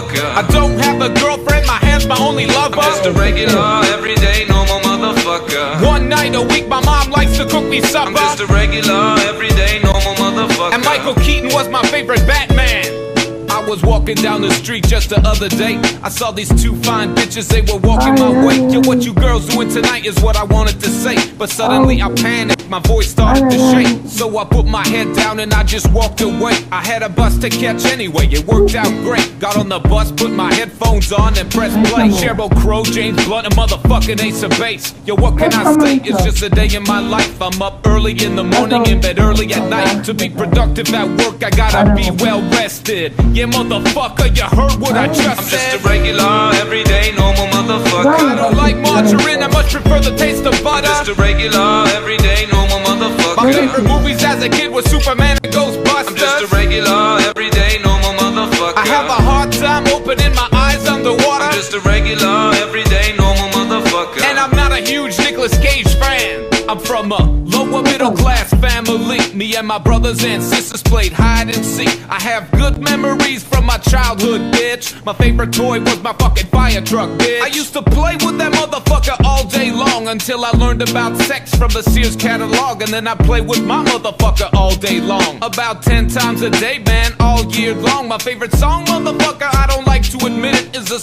motherfucker. I don't have a girlfriend, my hand's my only lover. I'm just a regular, everyday, normal motherfucker. One night a week my mom likes to cook me supper. I'm just a regular, everyday, normal motherfucker. And Michael Keaton was my favorite Batman. I was walking down the street just the other day. I saw these two fine bitches, they were walking my way. Yo, what you girls doing tonight is what I wanted to say. But suddenly I panicked, my voice started to shake. So I put my head down and I just walked away. I had a bus to catch anyway, it worked out great. Got on the bus, put my headphones on and pressed play. Sheryl Crow, James Blunt, a motherfucking Ace of Base. Yo, what can I say? It's just a day in my life. I'm up early in the morning, in bed early at night. To be productive at work, I gotta be well rested. Yeah, motherfucker, you heard what I just said. I'm just a regular, everyday, normal motherfucker. I don't like margarine, I much prefer the taste of butter. I'm just a regular, everyday, normal motherfucker. My favorite movies as a kid were Superman and Ghostbusters. I'm just a regular, everyday, normal motherfucker. I have a hard time opening my eyes underwater. I'm just a regular, everyday, normal motherfucker. And I'm not a huge Nicolas Cage fan. I'm from a lower middle class family. Me and my brothers and sisters played hide and seek. I have good memories from my childhood, bitch. My favorite toy was my fucking fire truck, bitch. I used to play with that motherfucker all day long until I learned about sex from the Sears catalog. And then I play with my motherfucker all day long. About 10 times a day, man, all year long. My favorite song, motherfucker, I don't like to admit it, is a